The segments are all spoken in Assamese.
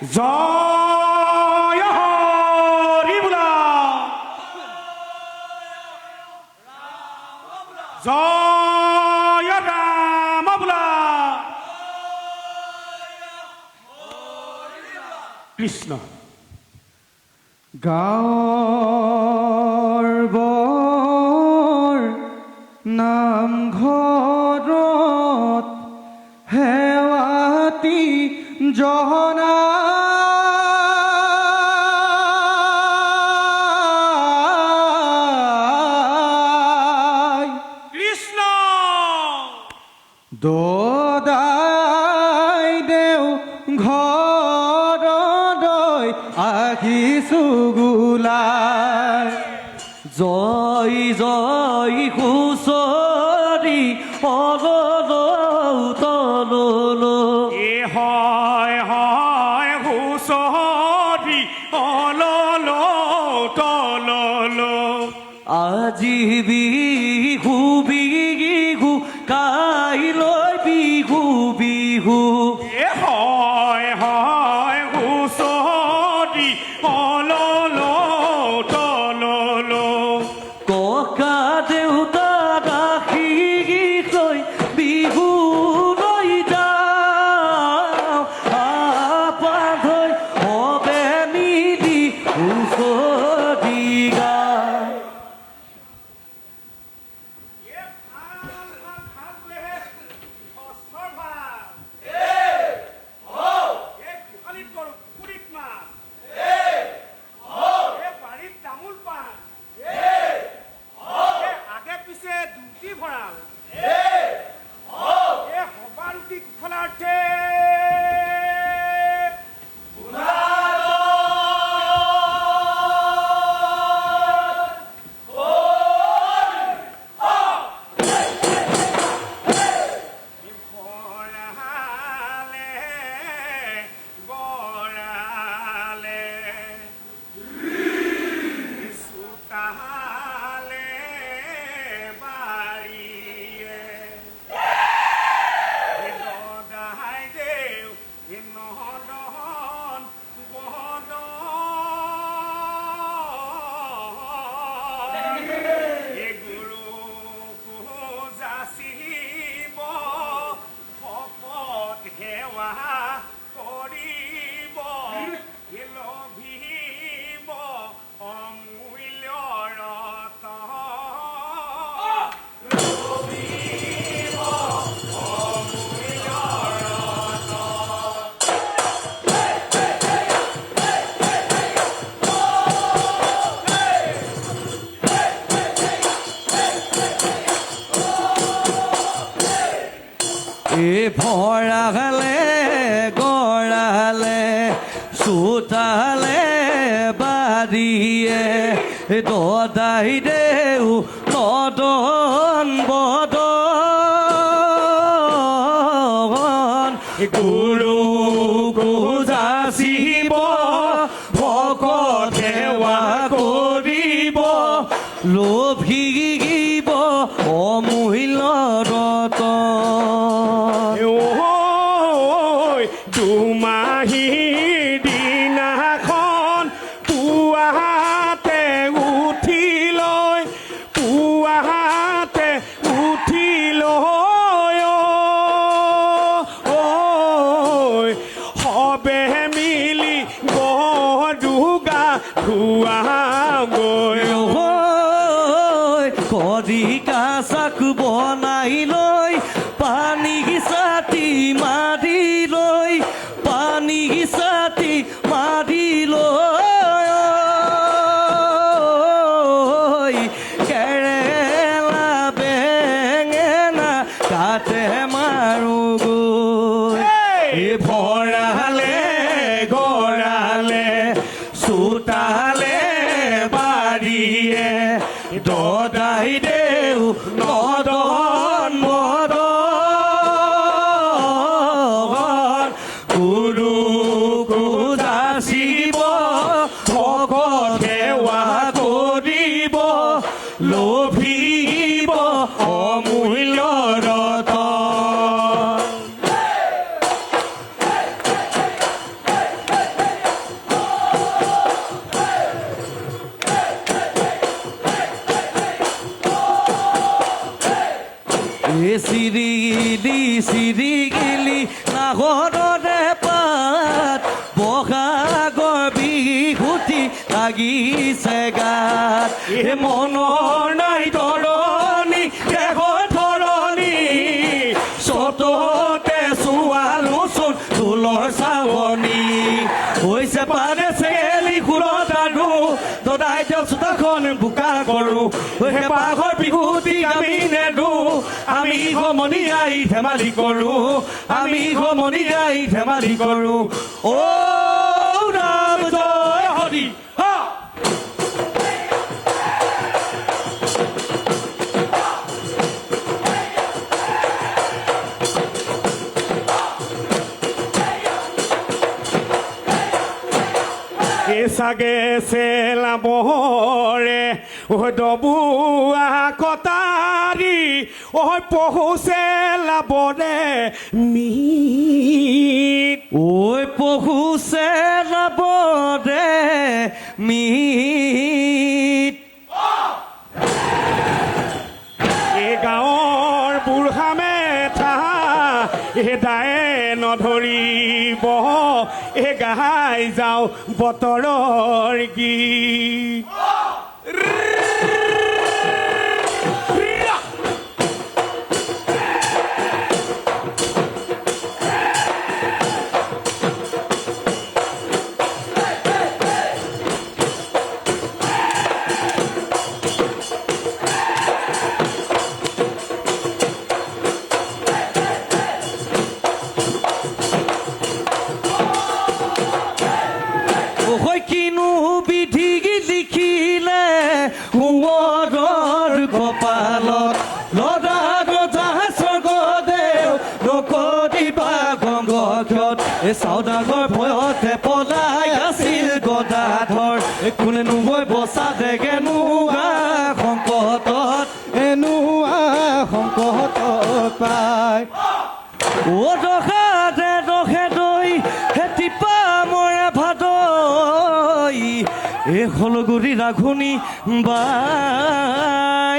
জয় হৰি বোলা জয় ৰাম বোলা কৃষ্ণ গাঁৱৰ বৰ নামঘৰত সেৱাতি জনা কৃষ্ণ দদাই দেও ঘৰলৈ আহিছোঁ গোলাই জয় জয় হুঁচৰি তললৈ এ হয় হয় হুঁচৰি অললো তললো আজি বিহু বিহু কাইলৈ বিহু বিহু এ হয় হয় হুঁচৰি অললো তললো ককা দেউতা ৰাখি থৈ বিহু লৈ যাওঁ আপা থৈ হবে মিলি হুঁচৰি গাওঁ ভৰালে গড়ালে চোতালে বাৰীয়ে দদাই দেও নদন বদন গুৰু যাচিব ভকত সেৱা কৰিব লোভিব অমূল্য ৰতন দুমাহী দিনাখন পুৱাতে উঠি লৈ হবে মিলি গৰুগা ধুৱা গৈ কদিকা চাক বনাই লৈ পানী চাতি মাৰি লৈ পানী চাতি মাৰি লৈ কেৰেলা বেঙেনা কাটে মাৰো গৈ ভৰালে গড়ালে চোতালে বাৰীয়ে দদাই দেও নদন মদন গুৰু যাচিব ভকত সেৱা কৰিব লোভিব অমূল্য ৰতন বাহনৰে পাত বহাগৰ বিহুতি লাগিছে গাত মনৰ নাই ধৰণি দেহৰ ধৰণি চততে চোৱালোচোন ঢোলৰ চাৱনি হৈছে পাৰে চেলি সুৰত আৰু দদাই দিয়ক চোতালখন বোকা কৰোঁ হেঁপাহৰ বিহুতি আমি নেদো আমি সমনীয়াই ধেমালি কৰোঁ আমি সমনীয়াই ধেমালি কৰোঁ অ' ৰাম জয় হৰি হা চাগে চেলা বহৰে ঐ ডবুৱা কটাৰী ঐ পহু চেলাবৰে মিত ঐ পহু চেলাবৰে মিত এই গাঁৱৰ বুঢ়া মেথা এদায়ে নধৰিব এই গাই যাওঁ বতৰৰ গীত কিনো বিধি লিখিলে সোঁৱৰৰ কপালত লদা গজা স্বৰ্গদেউ নকৰিবা গংগক্ষত এই চাওদাগৰ ভয়তে পলাই আছিল গদাধৰ কোনে নুবৈ বচা দেগে নোৱা সংকটত এনোৱা সংকটত পায় অ' ৰখাতে ৰখে দৈ হেতিপা মৰে ভাদৈ এ হলগুৰি ৰাঘুনি বাই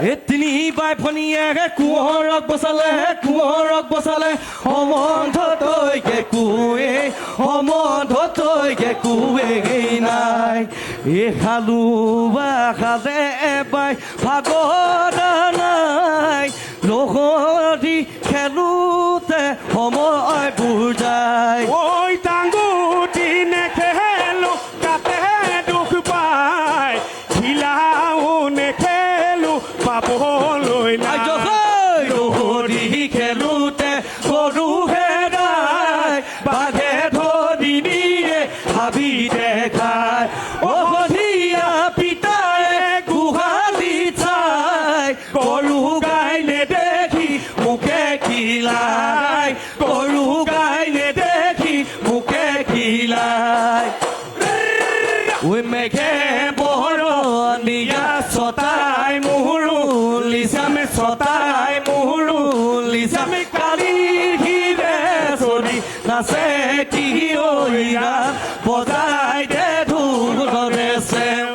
এ তিনি বাই ভনীয়ে কোঁৱৰক বচালে সম্বন্ধ তৈকে নাই এ হালোৱা সাজে বাই ভাগৰ নাই লগৰী খেলোতে সময়বোৰ যায় ঐ টাংগুটি নেখেলো তাতে দুখ পায় ঢিলাও নেখেলো পাবলৈ নাই লগৰী খেলোতে গৰু হেৰাই বাঘে ধৰি নিয়ে হাবি দেখায় অসধীয়া পিতায়ে গোহালি চাই গৰু গাই নেদেখি মুখে খিলাই গৰু গাই নেদেখি মুখে খিলাই ঐ মেঘে বৰণীয়া ছটাই মুহুৰুলি চামে কালিৰ হিৰে চলি নাচে টিয়ৰীয়া বজাই দে ঢোলৰে চেও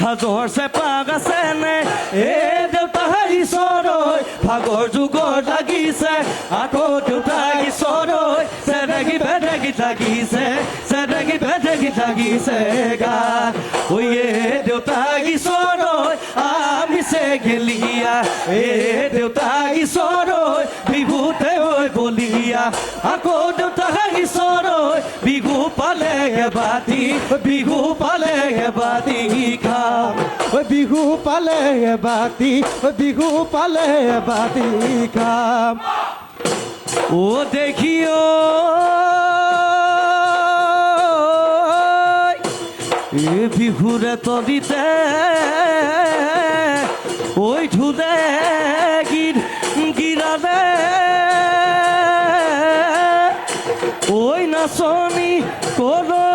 হাজৰ চেপা গাছেনে এ দেউতা ঈশ্বৰৈ ভাগ যুগৰ যুগৰ লাগিছে আকৌ দেউতা ঈশ্বৰৈ চেৰেগি বেৰেগি থাকিছে চেৰেগি বেৰেগি থাকিছে গা ঐয়ে দেউতা ঈশ্বৰৈ আমিছে গেলিয়া এ দেউতা ঈশ্বৰৈ বিহুতে ঐ বলিয়া আকৌ দেউতা ঈশ্বৰৈ বিহু পালে এবাতি খাম বিহু পালে এবাতি খাম ও দেখিও এ বিহুরে তলিতে ওই ঢুলে গিরালে ওই নাচনি কলই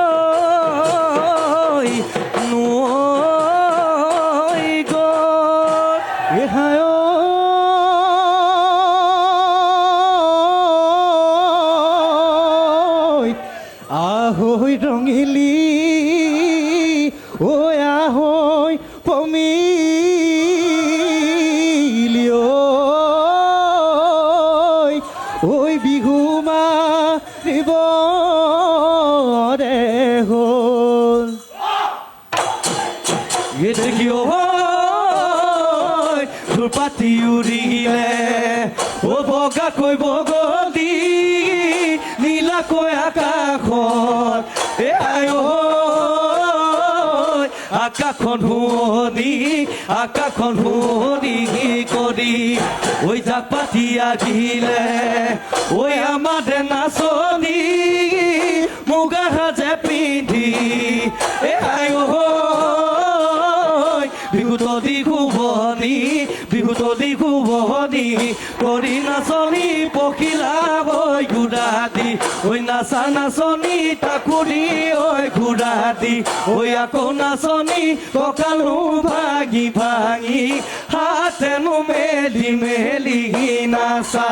নই গো এহায় আহৈ ৰঙিলি ঐ আহৈ পমিলি ঐ বিহু মাৰিব দে হ'ল এ দেখিও পাতি উৰিলে ও বগাকৈ বগলী নীলাকৈ আকাশত এ আই আকাশখন শুৱনি কৰি ঐ জাক পাতি আহিলে ঐ আমাৰ নাচনী মুগা সাজে পিন্ধি এ আই বিহু তলি শুৱনি কৰি নাচনী পখিলা ঐ ঘোঁৰা দি ঐ নাচা নাচনী তাকুৰি ঐ ঘোঁৰা দি ঐ আকৌ নাচনী কঁকালো ভাঙি হাতেনো মেলি নাচা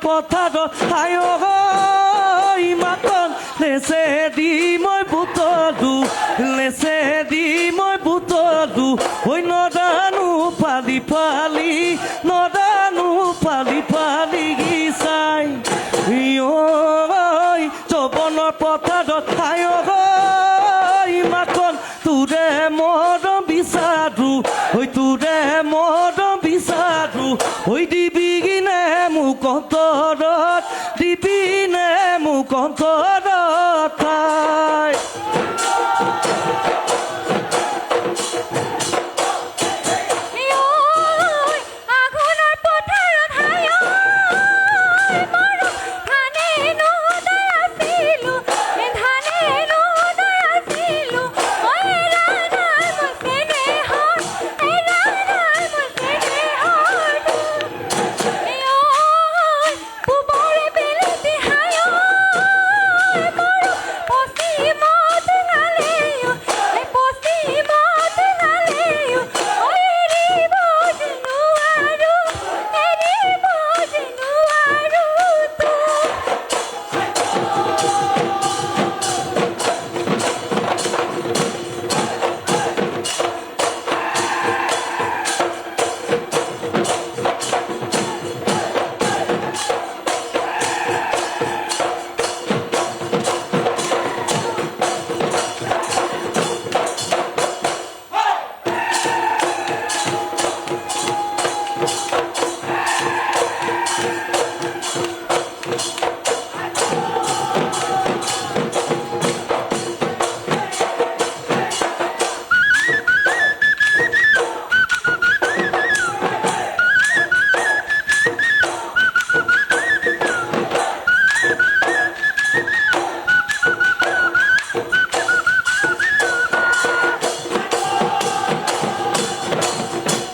পথাৰত মাতন লেচে দি মই বুটলো ঐ নদানো ফালি চাই যৌৱনৰ পথাৰত মাতন তোৰে মৰম বিচাৰো ঐ দিবি কিনে মোক অন্তৰত ঠাই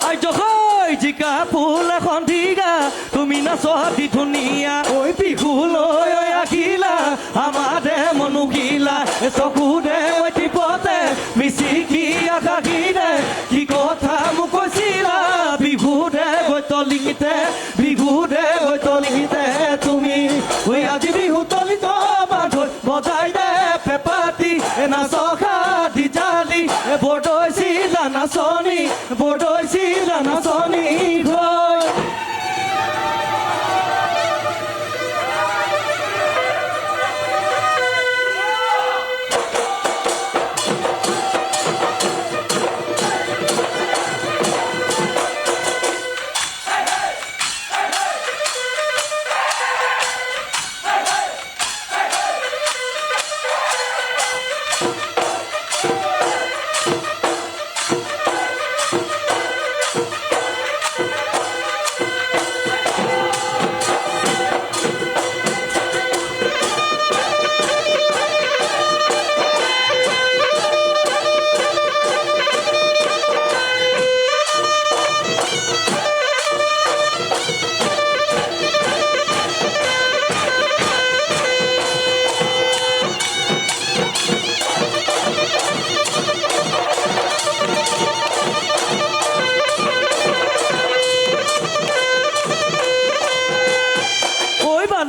আই জহৈ জিকা ফুল এখন দিগা তুমি নাচতি ধুনীয়া ঐ বিহুলৈ ঐ আহিলা আমাৰে মনুকিলা চকুৰে ঐ টিপতে মিচিকি আকাশীৰে কি কথা মোক কৈছিলা বিহুৰে গৈ তলিতে বিহুৰে গৈ তলিতে তুমি ঐ আজি বিহু তলিত বান্ধৈ বজাই দে পেপাতি নাচখা দি জালি বৰদৈছিলা নাচনী বৰদৈছিলা নাচনী ঘৰ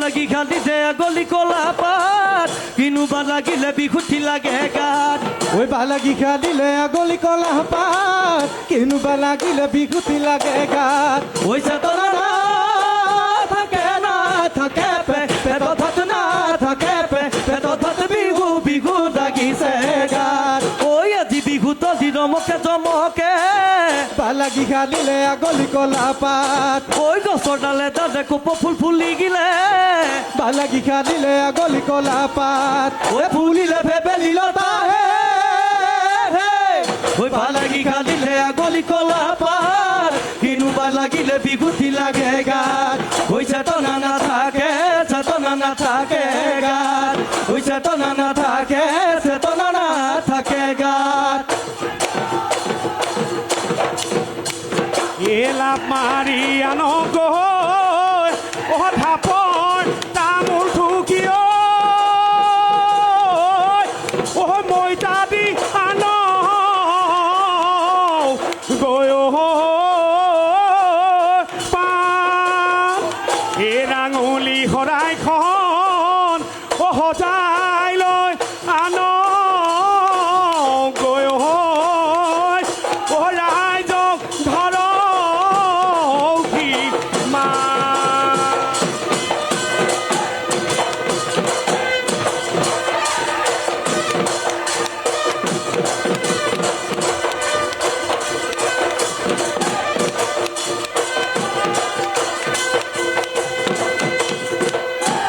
লাগি খান্দি দে গলি কলা পাত কিনুবা লাগিলে বিহুতি লাগে গাত ঐ বালাগি খাদিলে আগলি কলা পাত কিনুবা লাগিলে বিহুতি লাগে গাত ওই চেতনা না থাকে না থাকে পেটত ভাত না থাকে পেটত ভাত বিহু বিহু লাগিছে গাত ওই আজি বিহু তলি ৰমকে জমকে বালাগি খাদিলে আগলি কলা পাত ওই গছৰ ডালে ডালে কোপ ফুল ফুলি গিলে বালাগি খাদিলে আগলি কলা পাত ওই ফুলিলে ভেবেলি লতা হে ওই বালাগি খাদিলে আগলি কলা পাত কিনুবা লাগিলে বিহুতি লাগে গাত ওই চেতনা নাথাকে গাত ওই চেতনা নাথাকে গাত এলাপ মাৰি আনো গৈ ধাপৰ তামোল ঠুকি মৈতা দি আন গৈ পাম এই ৰাঙলী শৰাইখন সজাই লৈ আন গৈ ৰাইজক ধৰ মা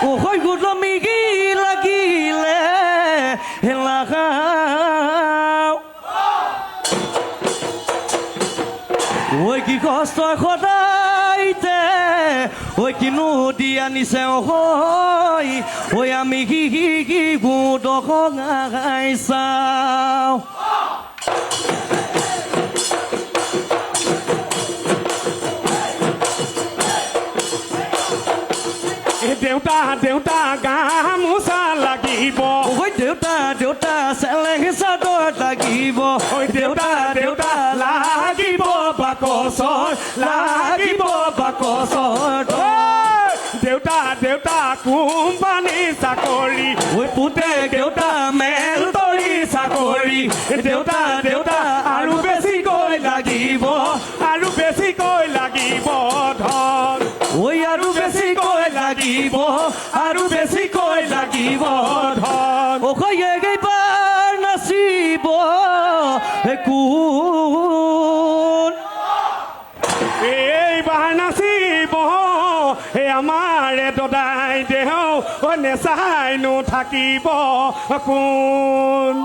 ওহৈ গুদমিগি লাগিলে হেলাগাও ওই কি কষ্ট সদাইতে ওই কিনো দি আনিছে ওহৈ ওই আমি কি গুদখ গাই চাও দেউতা দেউতা গামোচা লাগিব ওই দেউতা চেলেং চাদৰ লাগিব ঐ দেউতা দেউতা লাগিব বাকচৰ লাগিব বাকচৰ ঐ দেউতা দেউতা কোম্পানী চাকৰি ঐ পুতে দেউতা মেল তৰি চাকৰি দেউতা দেউতা আৰু বেছিকৈ লাগিব আৰু বেছিকৈ লাগিব ধন ঐ আৰু বেছিকৈ লাগিব আৰু বেছিকৈ লাগিব ধন ওখৈ এইবাৰ নাচিব কোন এইবাৰ হে আমাৰে দদাই দেহ নেচাইনো থাকিব কোন